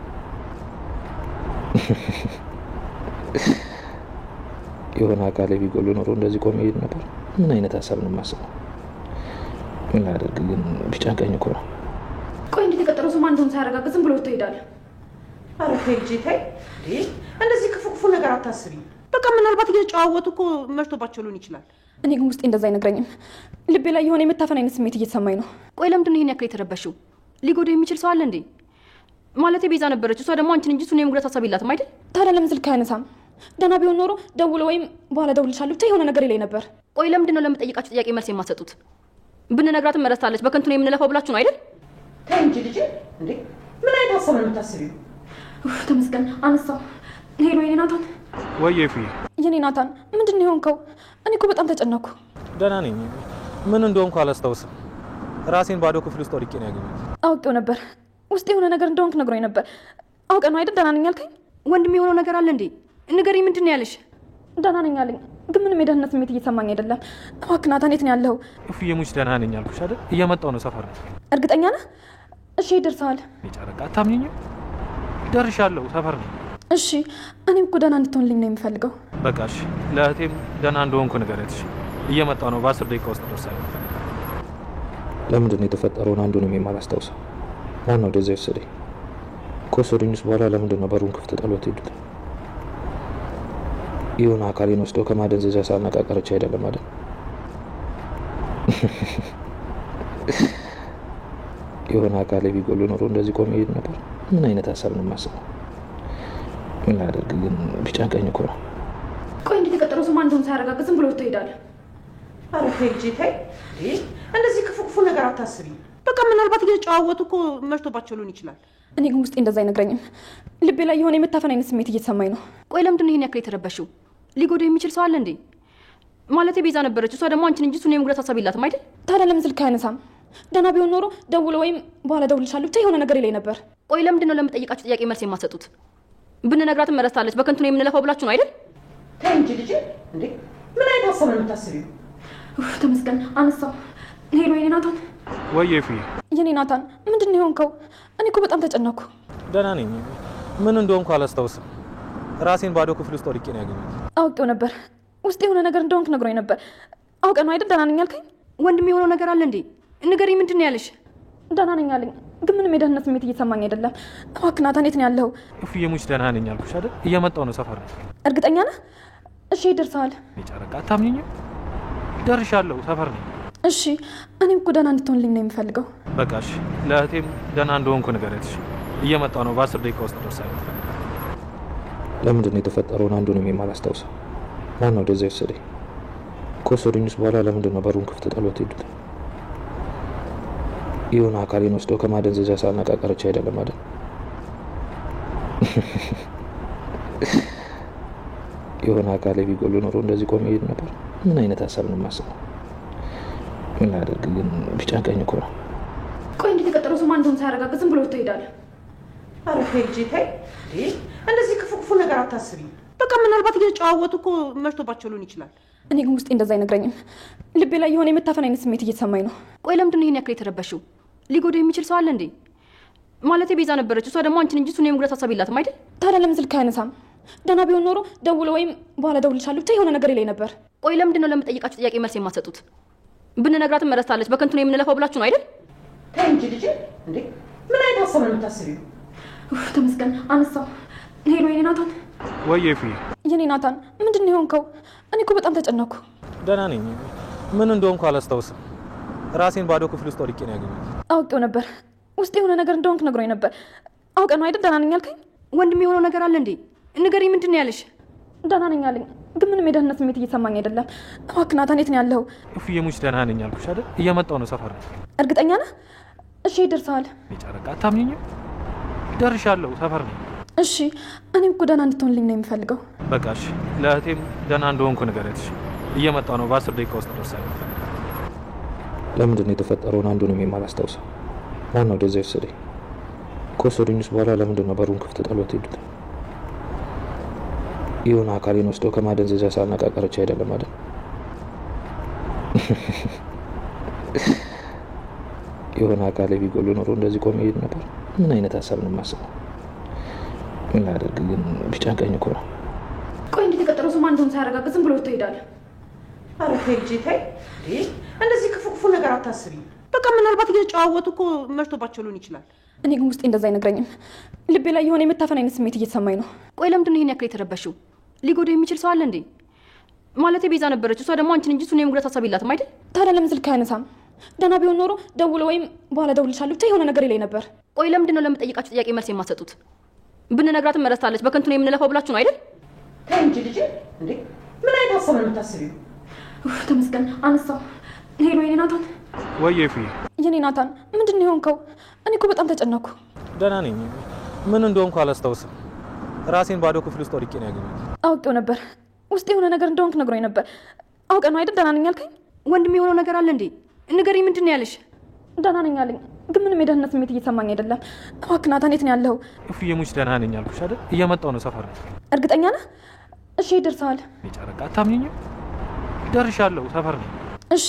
የሆነ አካሌ ቢጎሉ ኖሮ እንደዚህ ቆሜ ሄድ ነበር። ምን አይነት ሀሳብ ነው የማስበው? ምን ላደርግ ግን ቢጨንቀኝ እኮ ነው። ቆይ እንዴት የቀጠረው ሰው ማን እንደሆነ ሳያረጋግጥ ዝም ብሎ ትሄዳለህ? ኧረ ተይ ልጄ ተይ። እንደዚህ ክፉ ክፉ ነገር አታስቢ። በቃ ምናልባት እየተጨዋወቱ እኮ መሽቶባቸው ሊሆን ይችላል። እኔ ግን ውስጤ እንደዛ አይነግረኝም። ልቤ ላይ የሆነ የመታፈን አይነት ስሜት እየተሰማኝ ነው። ቆይ ለምንድን ነው ይሄን ያክል የተረበሽው? ሊጎዳ የሚችል ሰው አለ እንዴ? ማለቴ ቤዛ ነበረች፣ እሷ ደግሞ አንቺን እንጂ እሱን የመጉዳት ሀሳብ የላትም አይደል? ታዲያ ለምን ስልክ አያነሳም? ደህና ቢሆን ኖሮ ደውሎ ወይም በኋላ እደውልልሻለሁ ብቻ የሆነ ነገር ይለኝ ነበር። ቆይ ለምንድን ነው ለምጠይቃችሁ ጥያቄ መልስ የማትሰጡት? ብንነግራትም መረስታለች፣ በከንቱ ነው የምንለፋው ብላችሁ ነው አይደል? ተይ እንጂ ልጄ። እንዴ ምን አይነት ሀሳብ ነው የምታስቢው? ተመስገን አነሳው። ሄሎ የኔ ናታን። ወይ እፍዬ። የኔ ናታን ምንድን ነው የሆንከው? እኔ እኮ በጣም ተጨነኩ። ደህና ነኝ። ምን እንደሆንኩ አላስታውስም። ራሴን ባዶ ክፍል ውስጥ ወድቄ ነው ያገኘሁት። አውቄው ነበር። ውስጥ የሆነ ነገር እንደሆንክ ነግሮኝ ነበር። አውቀህ ነው አይደል ደህና ነኝ ያልከኝ? ወንድም የሆነው ነገር አለ እንዴ? ንገሪኝ፣ ምንድን ነው ያለሽ? ደህና ነኝ አለኝ፣ ግን ምንም የደህንነት ስሜት እየተሰማኝ አይደለም። እባክህ ናታን፣ የት ነው ያለኸው? እፍዬ ሙች ደህና ነኝ አልኩሽ አይደል? እየመጣሁ ነው፣ ሰፈር ነው። እርግጠኛ ነህ? እሺ ደርሰሃል? የጨረቃ አታምኚኝም? ደርሻለሁ፣ ሰፈር ነው። እሺ እኔም እኮ ደህና እንድትሆንልኝ ነው የምፈልገው። በቃ እሺ፣ ለእህቴም ደህና እንደሆንኩ ንገሪያት። እየመጣሁ ነው፣ በ10 ደቂቃ ውስጥ ደርሳለሁ። ለምንድን ነው የተፈጠረውን አንዱንም የማላስታውሰው? ማን ነው ወደዛ የወሰደኝ? ከወሰዱኝስ በኋላ ለምንድን ነው በሩን ክፍት ጥሎት ሄዱት? የሆነ አካሌን ወስደው ከማደንዘዣ ሳናቃቀረች አይደለም አይደል? የሆነ አካሌ ቢጎሉ ኖሮ እንደዚህ ቆሜ ሄድ ነበር። ምን አይነት ሀሳብ ነው የማስበው? ምን ላደርግ ግን ቢጨንቀኝ እኮ ነው። ቆይ እንዴት የቀጠረው ሰው ማን እንደሆነ ሳያረጋግጥ ዝም ብሎ ትሄዳለህ? ኧረ ተይ ልጄ ተይ። እንደዚህ ክፉ ክፉ ነገር አታስቢ። በቃ ምናልባት እየተጨዋወቱ እኮ መሽቶባቸው ሊሆን ይችላል። እኔ ግን ውስጤ እንደዛ አይነግረኝም። ልቤ ላይ የሆነ የመታፈን አይነት ስሜት እየተሰማኝ ነው። ቆይ ለምንድን ነው ይሄን ያክል የተረበሽው? ሊጎዳ የሚችል ሰው አለ እንዴ? ማለቴ ቤዛ ነበረች፣ እሷ ደግሞ አንቺን እንጂ እሱን የመጉዳት ሀሳብ የላትም አይደል? ታዲያ ለምን ስልክ አያነሳም? ደህና ቢሆን ኖሮ ደውሎ ወይም በኋላ እደውልልሻለሁ ብቻ የሆነ ነገር ይለኝ ነበር። ቆይ ለምንድን ነው ለምጠይቃችሁ ጥያቄ መልስ የማትሰጡት? ብንነግራትም መረስታለች፣ በከንቱ ነው የምንለፋው ብላችሁ ነው አይደል? ተይ እንጂ ልጄ። እንዴ ምን አይነት ሀሳብ ነው የምታስቢው? ተመስገን አነሳው። ሄሎ የኔ ናታን። ወይ እፍዬ። የኔ ናታን ምንድን ነው የሆንከው? እኔ እኮ በጣም ተጨነኩ። ደህና ነኝ። ምን እንደሆንኩ አላስታውስም። ራሴን ባዶ ክፍል ውስጥ ወድቄ ነው ያገኘሁት። አውቄው ነበር። ውስጥ የሆነ ነገር እንደሆንክ ነግሮኝ ነበር። አውቀህ ነው አይደል ደህና ነኝ ያልከኝ? ወንድም የሆነው ነገር አለ እንዴ? ንገሪኝ፣ ምንድን ነው ያለሽ? ደህና ነኝ አለኝ፣ ግን ምንም የደህንነት ስሜት እየተሰማኝ አይደለም። እባክህ ናታን፣ የት ነው ያለኸው? እፍዬ ሙች ደህና ነኝ አልኩሽ አይደል? እየመጣሁ ነው፣ ሰፈር ነው። እርግጠኛ ነህ? እሺ ደርሰሃል? የጨረቃ አታምኚኝም? ደርሻለሁ፣ ሰፈር ነው። እሺ እኔም እኮ ደህና እንድትሆንልኝ ነው የምፈልገው። በቃ እሺ፣ ለእህቴም ደህና እንደሆንኩ ንገሪያት። እየመጣሁ ነው፣ በ10 ደቂቃ ውስጥ ደርሳለሁ። ለምንድን ነው የተፈጠረውን አንዱንም የማላስታውሰው? ማን ነው ወደዛ የወሰደኝ? ከወሰዱኝስ በኋላ ለምንድን ነው በሩን ክፍት ጥሎት ሄዱት? የሆነ አካሌን ወስደው ከማደንዘዣ ሳናቃቀረች አይደለም አይደል? የሆነ አካሌ ቢጎሉ ኖሮ እንደዚህ ቆሜ ሄድ ነበር። ምን አይነት ሀሳብ ነው የማስበው? ምን ላደርግ ግን ቢጨንቀኝ እኮ ነው። ቆይ እንዴት የቀጠረው ሰው ማን እንደሆነ ሳያረጋግጥ ዝም ብሎ ትሄዳለህ? ኧረ ተይ ልጄ ተይ። እንደዚህ ክፉ ክፉ ነገር አታስቢ። በቃ ምናልባት እየተጨዋወቱ እኮ መሽቶባቸው ሊሆን ይችላል። እኔ ግን ውስጤ እንደዛ አይነግረኝም። ልቤ ላይ የሆነ የመታፈን አይነት ስሜት እየተሰማኝ ነው። ቆይ ለምንድን ነው ይሄን ያክል የተረበሽው? ሊጎዳ የሚችል ሰው አለ እንዴ? ማለቴ ቤዛ ነበረች፣ እሷ ደግሞ አንቺን እንጂ እሱን የመጉዳት ሀሳብ የላትም አይደል? ታዲያ ለምን ስልክ አያነሳም? ደህና ቢሆን ኖሮ ደውሎ ወይም በኋላ እደውልልሻለሁ ብቻ የሆነ ነገር ይለኝ ነበር። ቆይ ለምንድን ነው ለምጠይቃችሁ ጥያቄ መልስ የማትሰጡት? ብንነግራትም መረስታለች፣ በከንቱ ነው የምንለፋው ብላችሁ ነው አይደል? ተይ እንጂ ልጄ። እንዴ ምን አይነት ሀሳብ ነው የምታስቢው? ተመስገን አነሳው። ሄሎ የኔ ናታን። ወይ እፍዬ። የኔ ናታን ምንድን ነው የሆንከው? እኔ እኮ በጣም ተጨነኩ። ደህና ነኝ። ምን እንደሆንኩ አላስታውስም። ራሴን ባዶ ክፍል ውስጥ ወድቄ ነው ያገኘሁት። አውቄው ነበር። ውስጥ የሆነ ነገር እንደሆንክ ነግሮኝ ነበር። አውቀህ ነው አይደል ደህና ነኝ ያልከኝ? ወንድም የሆነው ነገር አለ እንዴ? ንገሪኝ፣ ምንድን ነው ያለሽ? ደህና ነኝ አለኝ፣ ግን ምንም የደህንነት ስሜት እየተሰማኝ አይደለም። እባክህ ናታን፣ የት ነው ያለኸው? እፉዬ ሙች ደህና ነኝ አልኩሽ አይደል? እየመጣሁ ነው፣ ሰፈር ነው። እርግጠኛ ነህ? እሺ ደርሰሃል? ጨረቃ አታምኚኝም? ደርሻለሁ፣ ሰፈር ነው። እሺ እኔም እኮ ደህና እንድትሆንልኝ ነው የምፈልገው። በቃ እሺ፣ ለእህቴም ደህና እንደሆንኩ ንገሪያት። እየመጣሁ ነው፣ በ10 ደቂቃ ውስጥ ደርሳለሁ። ለምንድን ነው የተፈጠረውን አንዱንም የማላስታውሰው? ማን ነው ወደዛ የወሰደኝ? ከወሰዱኝስ በኋላ ለምንድን ነው በሩን ክፍት ጥሎት ሄዱት? የሆነ አካሌን ወስደው ከማደንዘዣ ሳናቃቀረች አይደለም አይደል? የሆነ አካሌ ቢጎሉ ኖሮ እንደዚህ ቆሜ ሄድ ነበር። ምን አይነት ሀሳብ ነው የማስበው? ምን ላደርግ ግን ቢጨንቀኝ እኮ ነው። ቆይ እንዴት የቀጠረው ሰው ማን እንደሆነ ሳያረጋግጥ ዝም ብሎ ትሄዳለህ? ኧረ ተይ ልጄ ተይ። እንደዚህ ክፉ ክፉ ነገር አታስቢ። በቃ ምናልባት እየተጨዋወቱ እኮ መሽቶባቸው ሊሆን ይችላል። እኔ ግን ውስጤ እንደዛ አይነግረኝም። ልቤ ላይ የሆነ የመታፈን አይነት ስሜት እየተሰማኝ ነው። ቆይ ለምንድን ነው ይሄን ያክል የተረበሽው? ሊጎዳ የሚችል ሰው አለ እንዴ? ማለቴ ቤዛ ነበረች፣ እሷ ደግሞ አንቺን እንጂ እሱን የመጉዳት ሀሳብ የላትም አይደል? ታዲያ ለምን ስልክ አያነሳም? ደህና ቢሆን ኖሮ ደውሎ ወይም በኋላ ደውልልሻለሁ ብቻ የሆነ ነገር ይለኝ ነበር። ቆይ ለምንድን ነው ለምጠይቃችሁ ጥያቄ መልስ የማትሰጡት? ብንነግራትም መረስታለች፣ በከንቱ ነው የምንለፋው ብላችሁ ነው አይደል? ተይ እንጂ ልጄ። እንዴ ምን አይነት ሀሳብ ነው የምታስቢው? ተመስገን አነሳው። ሄሎ የኔ ናታን። ወይ እፉዬ። የኔ ናታን ምንድን ነው የሆንከው? እኔ እኮ በጣም ተጨነኩ። ደህና ነኝ። ምን እንደሆንኩ አላስታውስም። ራሴን ባዶ ክፍል ውስጥ ወድቄ ነው ያገኘሁት። አውቄው ነበር። ውስጥ የሆነ ነገር እንደሆንክ ነግሮኝ ነበር። አውቀ ነው አይደል ደህና ነኝ ያልከኝ? ወንድም የሆነው ነገር አለ እንዴ? ንገሪኝ፣ ምንድን ነው ያለሽ? ደህና ነኝ አለኝ፣ ግን ምንም የደህንነት ስሜት እየተሰማኝ አይደለም። እባክህ ናታን፣ የት ነው ያለኸው? እፉዬ ሙች ደህና ነኝ አልኩሽ አይደል? እየመጣሁ ነው፣ ሰፈር ነው። እርግጠኛ ነህ? እሺ ደርሰሃል? ጨረቃ አታምኚኝም? ደርሻለሁ፣ ሰፈር ነው። እሺ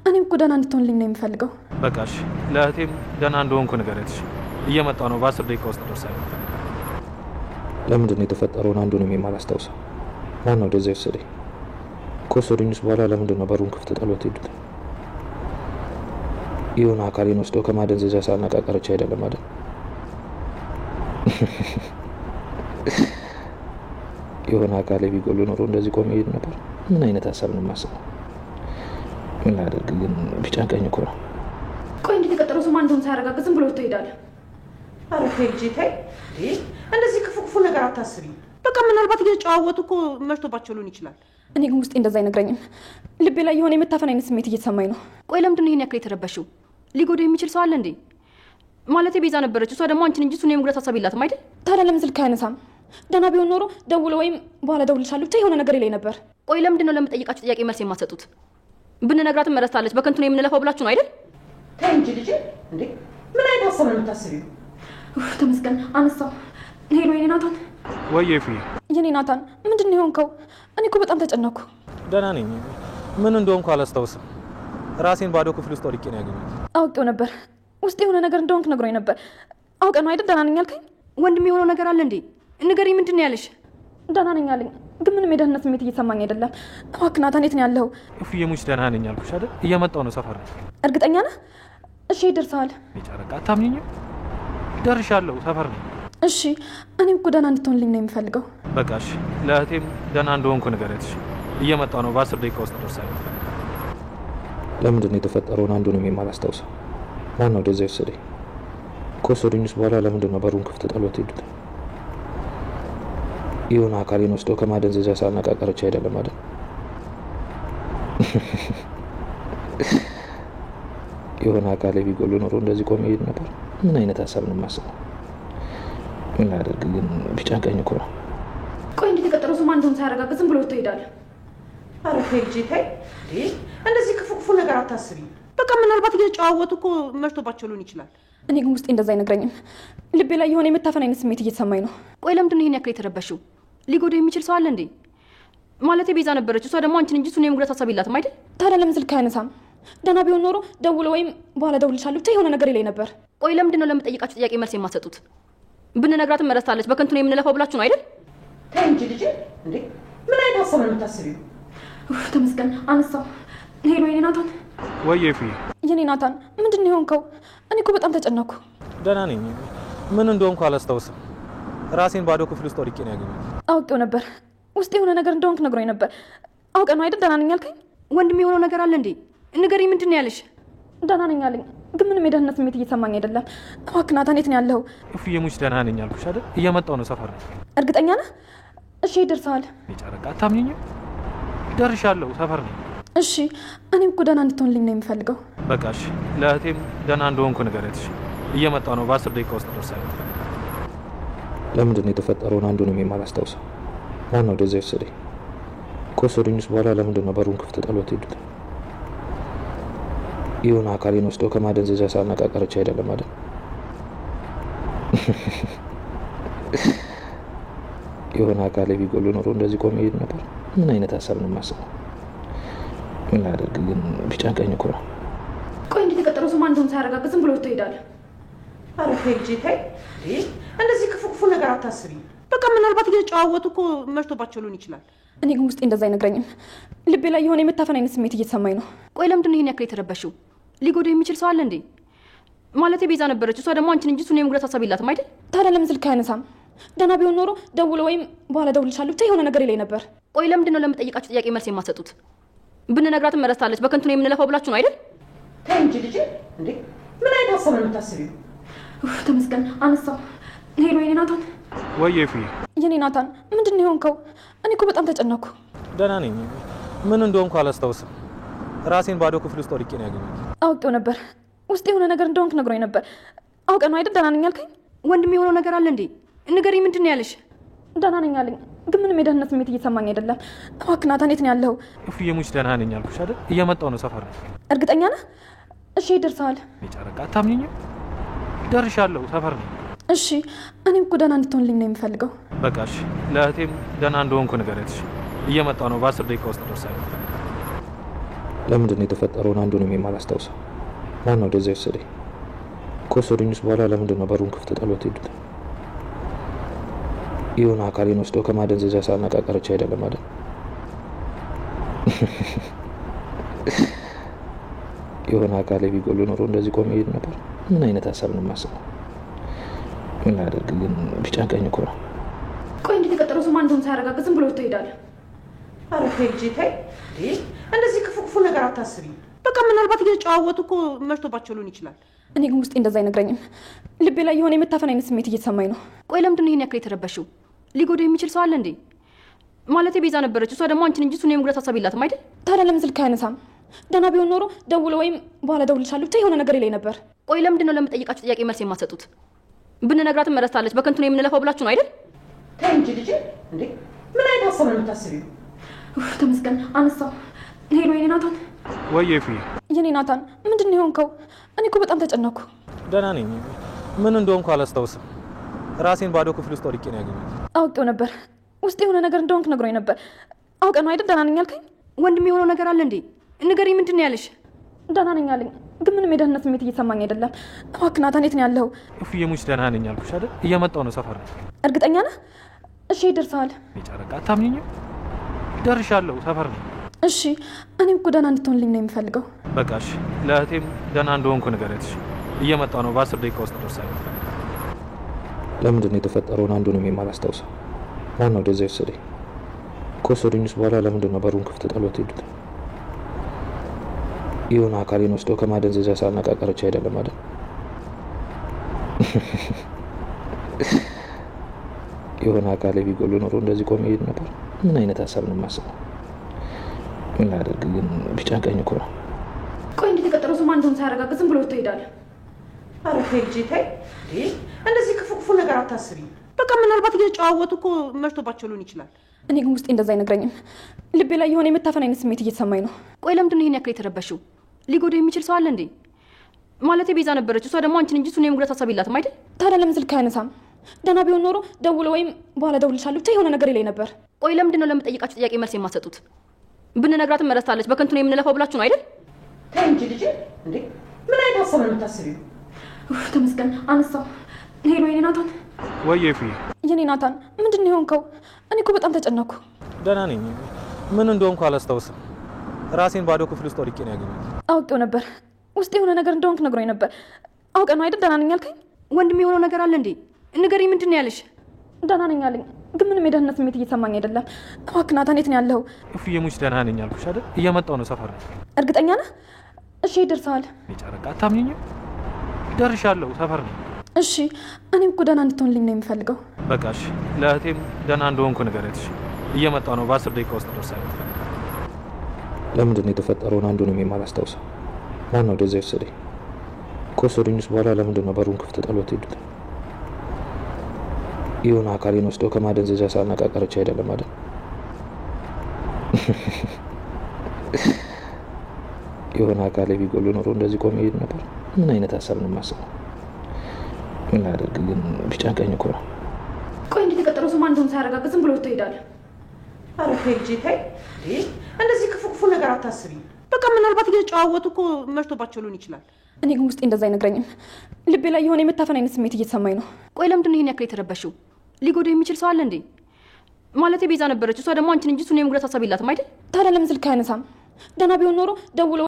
እኔም እኮ ደህና እንድትሆንልኝ ነው የምፈልገው። በቃ እሺ፣ ለእህቴም ደህና እንደሆንኩ ንገሪያት። እየመጣሁ ነው፣ በ10 ደቂቃ ውስጥ ደርሳለሁ። ለምንድን ነው የተፈጠረውን አንዱንም የማላስታውሰው? ማን ነው ወደዛ የወሰደኝ? ከወሰዱኝስ በኋላ ለምንድን ነው በሩን ክፍት ጥሎት ሄዱት? የሆነ አካሌን ወስደው ከማደንዘዣ ሳናቃቀረች አይደለም አይደል? የሆነ አካሌ ቢጎሉ ኖሮ እንደዚህ ቆሜ ሄድ ነበር። ምን አይነት ሀሳብ ነው የማስበው? ምን ላደርግ ግን ቢጨንቀኝ እኮ ነው። ቆይ እንዴት የቀጠረው ሰው ማን እንደሆነ ሳያረጋግጥ ዝም ብሎ ትሄዳለህ? ኧረ ተይ ልጄ ተይ። እንደዚህ ክፉ ክፉ ነገር አታስቢ። በቃ ምናልባት እየተጨዋወቱ እኮ መሽቶባቸው ሊሆን ይችላል። እኔ ግን ውስጤ እንደዛ አይነግረኝም። ልቤ ላይ የሆነ የመታፈን አይነት ስሜት እየተሰማኝ ነው። ቆይ ለምንድን ነው ይሄን ያክል የተረበሽው? ሊጎዳ የሚችል ሰው አለ እንዴ? ማለቴ ቤዛ ነበረች፣ እሷ ደግሞ አንቺን እንጂ እሱን የመጉዳት ሀሳብ የላትም አይደል? ታዲያ ለምን ስልክ አያነሳም? ደህና ቢሆን ኖሮ ደውሎ ወይም በኋላ ደውልልሻለሁ ብቻ የሆነ ነገር ይለኝ ነበር። ቆይ ለምንድን ነው ለምጠይቃችሁ ጥያቄ መልስ የማትሰጡት? ብንነግራትም መረስታለች፣ በከንቱ ነው የምንለፋው ብላችሁ ነው አይደል? ተይ እንጂ ልጄ። እንዴ ምን አይነት ሀሳብ ነው የምታስቢው? ተመስገን አነሳው። ሄሎ የኔ ናታን። ወይ እፉዬ። የኔ ናታን ምንድን ነው የሆንከው? እኔ እኮ በጣም ተጨነኩ። ደህና ነኝ። ምን እንደሆንኩ አላስታውስም። ራሴን ባዶ ክፍል ውስጥ ወድቄ ነው ያገኘሁት። አውቄው ነበር። ውስጥ የሆነ ነገር እንደሆንክ ነግሮኝ ነበር። አውቀ ነው አይደል ደህና ነኝ ያልከኝ? ወንድም የሆነው ነገር አለ እንዴ? ንገሪኝ፣ ምንድን ነው ያለሽ? ደህና ነኝ አለኝ፣ ግን ምንም የደህንነት ስሜት እየተሰማኝ አይደለም። እባክህ ናታን፣ የት ነው ያለኸው? እፉዬ ሙች ደህና ነኝ አልኩሽ አይደል? እየመጣሁ ነው፣ ሰፈር ነው። እርግጠኛ ነህ? እሺ ደርሰሃል? ጨረቃ አታምኚኝም? ደርሻለሁ፣ ሰፈር ነው። እሺ እኔም እኮ ደህና እንድትሆንልኝ ነው የምፈልገው። በቃ እሺ፣ ለእህቴም ደህና እንደሆንኩ ንገሪያት። እየመጣሁ ነው፣ በ10 ደቂቃ ውስጥ ደርሳለሁ። ለምንድን ነው የተፈጠረውን አንዱንም የማላስታውሰው? ማን ነው ወደዛ የወሰደኝ? ከወሰዱኝስ በኋላ ለምንድን ነው በሩን ክፍት ጥሎት ሄዱት? የሆነ አካሌን ወስደው ከማደንዘዣ ሳናቃቀረች አይደለም አይደል? የሆነ አካሌ ቢጎሉ ኖሮ እንደዚህ ቆሜ ሄድ ነበር። ምን አይነት ሀሳብ ነው የማስበው? ምን ላደርግ ግን ቢጨንቀኝ እኮ ነው። ቆይ እንዴት የቀጠረው ሰው ማን እንደሆነ ሳያረጋግጥ ዝም ብሎ ትሄዳለህ? ኧረ ተይ ልጄ ተይ። እንደዚህ ክፉ ክፉ ነገር አታስቢ። በቃ ምናልባት እየተጨዋወቱ እኮ መሽቶባቸው ሊሆን ይችላል። እኔ ግን ውስጤ እንደዛ አይነግረኝም። ልቤ ላይ የሆነ የመታፈን አይነት ስሜት እየተሰማኝ ነው። ቆይ ለምንድን ነው ይሄን ያክል የተረበሽው? ሊጎዳ የሚችል ሰው አለ እንዴ? ማለቴ ቤዛ ነበረች፣ እሷ ደግሞ አንቺን እንጂ እሱን የመጉዳት ሀሳብ የላትም አይደል? ታዲያ ለምን ስልክ አያነሳም? ደህና ቢሆን ኖሮ ደውሎ ወይም በኋላ ደውልልሻለሁ ብቻ የሆነ ነገር ይለኝ ነበር። ቆይ ለምንድን ነው ለምጠይቃችሁ ጥያቄ መልስ የማትሰጡት? ብንነግራትም መረስታለች፣ በከንቱ ነው የምንለፋው ብላችሁ ነው አይደል? ተይ እንጂ ልጄ። እንዴ ምን አይነት ሀሳብ ነው የምታስቢው? ተመስገን አነሳው። ሄሎ የኔ ናታን። ወይ እፉዬ። የኔ ናታን ምንድን ነው የሆንከው? እኔ እኮ በጣም ተጨነኩ። ደህና ነኝ። ምን እንደሆንኩ አላስታውስም። ራሴን ባዶ ክፍል ውስጥ ወድቄ ነው ያገኘሁት። አውቄው ነበር። ውስጥ የሆነ ነገር እንደሆንክ ነግሮኝ ነበር። አውቀ ነው አይደል ደህና ነኝ ያልከኝ? ወንድም የሆነው ነገር አለ እንዴ? ንገሪኝ፣ ምንድን ነው ያለሽ? ደህና ነኝ አለኝ፣ ግን ምንም የደህንነት ስሜት እየተሰማኝ አይደለም። እባክህ ናታን፣ የት ነው ያለኸው? እፉዬ ሙች ደህና ነኝ አልኩሽ አይደል? እየመጣሁ ነው፣ ሰፈር ነው። እርግጠኛ ነህ? እሺ ደርሰሃል? ጨረቃ አታምኚኝም? ደርሻለሁ፣ ሰፈር ነው። እሺ እኔም እኮ ደህና እንድትሆንልኝ ነው የምፈልገው። በቃ እሺ፣ ለእህቴም ደህና እንደሆንኩ ንገሪያት። እሺ እየመጣሁ ነው፣ በ10 ደቂቃ ውስጥ ደርሳለሁ። ለምንድን ነው የተፈጠረውን አንዱንም የማላስታውሰው? ማን ነው ወደዚያ የወሰደኝ? ከወሰዱኝስ በኋላ ለምንድን ነው በሩን ክፍት ጥሎት ሄዱት? የሆነ አካሌን ወስደው ከማደንዘዣ ሳናቃቀረች አይደለም አይደል? የሆነ አካሌ ቢጎሉ ኖሮ እንደዚህ ቆሜ ሄድ ነበር። ምን አይነት ሀሳብ ነው የማስበው? ምን ላደርግ ግን ቢጨንቀኝ እኮ ነው። ቆይ እንዴት የቀጠረው ሰው ማን እንደሆነ ሳያረጋግጥ ዝም ብሎ ወጥቶ ይሄዳል? ኧረ ሄጂ ተይ፣ እንደዚህ ክፉ ክፉ ነገር አታስቢ። በቃ ምናልባት እየተጨዋወቱ እኮ መሽቶባቸው ሊሆን ይችላል። እኔ ግን ውስጤ እንደዛ አይነግረኝም። ልቤ ላይ የሆነ የመታፈን አይነት ስሜት እየተሰማኝ ነው። ቆይ ለምንድን ነው ይሄን ያክል የተረበሽው? ሊጎዳ የሚችል ሰው አለ እንዴ? ማለቴ ቤዛ ነበረች፣ እሷ ደግሞ አንቺን እንጂ እሱን የመጉዳት ሀሳብ የላትም አይደል? ታዲያ ለምን ስልክ አያነሳም? ደህና ቢሆን ኖሮ ደውሎ ወይም በኋላ ደውልልሻለሁ ብቻ የሆነ ነገር ይለኝ ነበር። ቆይ ለምንድን ነው ለምጠይቃችሁ ጥያቄ መልስ የማትሰጡት? ብንነግራትም መረስታለች፣ በከንቱ ነው የምንለፋው ብላችሁ ነው አይደል? ተይ እንጂ ልጄ፣ እንዴ ምን አይነት ሀሳብ ነው የምታስቢው? ተመስገን አነሳው። ሄሎ የኔ ናታን። ወይ እፉዬ። የኔ ናታን ምንድን ነው የሆንከው? እኔ እኮ በጣም ተጨነኩ። ደህና ነኝ። ምን እንደሆንኩ አላስታውስም። ራሴን ባዶ ክፍል ውስጥ ወድቄ ነው ያገኘሁት። አውቄው ነበር። ውስጥ የሆነ ነገር እንደሆንክ ነግሮኝ ነበር። አውቀህ ነው አይደል ደህና ነኝ ያልከኝ? ወንድም የሆነው ነገር አለ እንዴ? ንገሪኝ፣ ምንድን ነው ያለሽ? ደህና ነኝ አለኝ፣ ግን ምንም የደህንነት ስሜት እየተሰማኝ አይደለም። እባክህ ናታን፣ የት ነው ያለኸው? እፉዬ ሙች ደህና ነኝ አልኩሽ አይደል? እየመጣሁ ነው፣ ሰፈር ነው። እርግጠኛ ነህ? እሺ ደርሰሃል? ጨረቃ አታምኚኝም? ደርሻለሁ፣ ሰፈር ነው። እሺ እኔም እኮ ደህና እንድትሆንልኝ ነው የምፈልገው። በቃ እሺ፣ ለእህቴም ደህና እንደሆንኩ ንገሪያት። እሺ እየመጣሁ ነው፣ በ10 ደቂቃ ውስጥ ደርሳለሁ። ለምንድን ነው የተፈጠረውን አንዱንም የማላስታውሰው? ማን ነው ወደዚያ የወሰደኝ? ከወሰዱኝስ በኋላ ለምንድን ነው በሩን ክፍት ጥሎት ሄዱት? የሆነ አካሌን ወስደው ከማደንዘዣ ሳናቃቀረች አይደለም አይደል? የሆነ አካሌ ቢጎሉ ኖሮ እንደዚህ ቆሜ ሄድ ነበር። ምን አይነት ሀሳብ ነው የማስበው? ምን ላደርግ ግን ቢጨንቀኝ እኮ ነው። ቆይ እንዴት የቀጠረው ሰው ማን እንደሆነ ሳያረጋግጥ ዝም ብሎ ወጥቶ ይሄዳል? ኧረ ሄጂ ተይ፣ እንደዚህ ክፉ ክፉ ነገር አታስቢ። በቃ ምናልባት እየተጨዋወቱ እኮ መሽቶባቸው ሊሆን ይችላል። እኔ ግን ውስጤ እንደዛ አይነግረኝም። ልቤ ላይ የሆነ የመታፈን አይነት ስሜት እየተሰማኝ ነው። ቆይ ለምንድን ነው ይሄን ያክል የተረበሽው? ሊጎዳ የሚችል ሰው አለ እንዴ? ማለቴ ቤዛ ነበረች፣ እሷ ደግሞ አንቺን እንጂ እሱን የመጉዳት ሀሳብ የላትም አይደል? ታዲያ ለምን ስልክ አያነሳም? ደህና ቢሆን ኖሮ ደውሎ ወይም በኋላ ደውልልሻለሁ ብቻ የሆነ ነገር ይለኝ ነበር። ቆይ ለምንድን ነው ለምጠይቃችሁ ጥያቄ መልስ የማትሰጡት? ብንነግራትም መረስታለች፣ በከንቱ ነው የምንለፋው ብላችሁ ነው አይደል? ተይ እንጂ ልጄ፣ እንዴ ምን አይነት ሀሳብ ነው የምታስቢው? ተመስገን አነሳው። ሄሎ የኔ ናታን። ወይ እፉዬ። የኔ ናታን ምንድን ነው የሆንከው? እኔ እኮ በጣም ተጨነኩ። ደህና ነኝ። ምን እንደሆንኩ አላስታውስም። ራሴን ባዶ ክፍል ውስጥ ወድቄ ነው ያገኘሁት። አውቄው ነበር። ውስጥ የሆነ ነገር እንደሆንክ ነግሮኝ ነበር። አውቀህ ነው አይደል ደህና ነኝ ያልከኝ? ወንድም የሆነው ነገር አለ እንዴ? ንገሪኝ፣ ምንድን ነው ያለሽ? ደህና ነኝ አለኝ፣ ግን ምንም የደህንነት ስሜት እየተሰማኝ አይደለም። እባክህ ናታን፣ የት ነው ያለኸው? እፉዬ ሙች ደህና ነኝ አልኩሽ አይደል? እየመጣሁ ነው፣ ሰፈር ነው። እርግጠኛ ነህ? እሺ ደርሰሃል? ጨረቃ አታምኚኝም? ደርሻለሁ፣ ሰፈር ነው። እሺ እኔም እኮ ደህና እንድትሆንልኝ ነው የምፈልገው። በቃ እሺ፣ ለእህቴም ደህና እንደሆንኩ ንገሪያት። እሺ እየመጣሁ ነው፣ በ10 ደቂቃ ውስጥ ደርሳለሁ። ለምንድን ነው የተፈጠረውን አንዱንም የማላስታውሰው? ማን ነው ወደዚያ የወሰደኝ? ከወሰዱኝስ በኋላ ለምንድን ነው በሩን ክፍት ጥሎት ሄዱት? የሆነ አካሌን ወስደው ከማደንዘዣ ሳናቃቀረች አይደለም አይደል? የሆነ አካሌ ቢጎሉ ኖሮ እንደዚህ ቆሜ ሄድ ነበር። ምን አይነት ሀሳብ ነው የማስበው? ምን ላደርግ ግን ቢጨንቀኝ እኮ ነው። ቆይ እንዴት የቀጠረው ሰው ማን እንደሆነ ሳያረጋግጥ ዝም ብሎ ወጥቶ ይሄዳል? ኧረ ሄጂ ተይ፣ እንደዚህ ክፉ ክፉ ነገር አታስቢ። በቃ ምናልባት እየተጨዋወቱ እኮ መሽቶባቸው ሊሆን ይችላል። እኔ ግን ውስጤ እንደዛ አይነግረኝም። ልቤ ላይ የሆነ የመታፈን አይነት ስሜት እየተሰማኝ ነው። ቆይ ለምንድን ነው ይሄን ያክል የተረበሽው? ሊጎዳ የሚችል ሰው አለ እንዴ? ማለቴ ቤዛ ነበረች፣ እሷ ደግሞ አንቺን እንጂ እሱን የመጉዳት ሀሳብ የላትም አይደል? ታዲያ ለምን ስልክ አያነሳም? ደህና ቢሆን ኖሮ ደውሎ ወይም በኋላ ደውልልሻለሁ ብቻ የሆነ ነገር ይለኝ ነበር። ቆይ ለምንድን ነው ለምጠይቃችሁ ጥያቄ መልስ የማትሰጡት? ብንነግራትም መረስታለች፣ በከንቱ ነው የምንለፋው ብላችሁ ነው አይደል? ተይ እንጂ ልጄ፣ እንዴ ምን አይነት ሀሳብ ነው የምታስቢው? ተመስገን አነሳው። ሄሎ የኔ ናታን። ወይ እፉዬ። የኔ ናታን ምንድን ነው የሆንከው? እኔ እኮ በጣም ተጨነኩ። ደህና ነኝ። ምን እንደሆንኩ አላስታውስም። ራሴን ባዶ ክፍል ውስጥ ወድቄ ነው ያገኘሁት። አውቄው ነበር። ውስጥ የሆነ ነገር እንደሆንክ ነግሮኝ ነበር። አውቀህ ነው አይደል ደህና ነኝ ያልከኝ? ወንድም የሆነው ነገር አለ እንዴ? ንገሪኝ፣ ምንድን ነው ያለሽ? ደህና ነኝ አለኝ፣ ግን ምንም የደህንነት ስሜት እየተሰማኝ አይደለም። እባክህ ናታን፣ የት ነው ያለኸው? እፉዬ ሙች ደህና ነኝ አልኩሽ አይደል? እየመጣሁ ነው፣ ሰፈር ነው። እርግጠኛ ነህ? እሺ ደርሰሃል? ጨረቃ አታምኚኝም? ደርሻለሁ። ሰፈር ነው። እሺ እኔም እኮ ደህና እንድትሆንልኝ ነው የምፈልገው። በቃ እሺ። ለእህቴም ደህና እንደሆንኩ ንገሪያት። እሺ እየመጣሁ ነው። በ10 ደቂቃ ውስጥ ደርሳለሁ። ለምንድን ነው የተፈጠረውን አንዱንም የማላስታውሰው? ማን ነው ወደዚያ የወሰደኝ? ከወሰዱኝስ በኋላ ለምንድን ነው በሩን ክፍት ጥሎት ሄዱት? የሆነ አካሌን ወስደው ከማደንዘዣ ሳናቃቀረች አይደለም አይደል? የሆነ አካሌ ቢጎሉ ኖሮ እንደዚህ ቆሜ ሄድ ነበር። ምን አይነት ሀሳብ ነው የማስበው? ምን ላደርግ ግን ቢጨንቀኝ እኮ ነው። ቆይ እንዴት የተቀጠረው ሰው ማን እንደሆነ ሳያረጋግጥ ዝም ብሎ ትሄዳለህ? ኧረ ተይ ልጄ ተይ። እንደዚህ ክፉ ክፉ ነገር አታስቢ። በቃ ምናልባት እየተጨዋወቱ እኮ መሽቶባቸው ሊሆን ይችላል። እኔ ግን ውስጤ እንደዛ አይነግረኝም። ልቤ ላይ የሆነ የመታፈን አይነት ስሜት እየተሰማኝ ነው። ቆይ ለምንድን ነው ይሄን ያክል የተረበሽው? ሊጎዳ የሚችል ሰው አለ እንዴ? ማለቴ ቤዛ ነበረች። እሷ ደግሞ አንቺን እንጂ እሱን የመጉዳት ሀሳብ የላትም አይደል? ታዲያ ለምን ስልክ አያነሳም? ደህና ቢሆን ኖሮ ደውሎ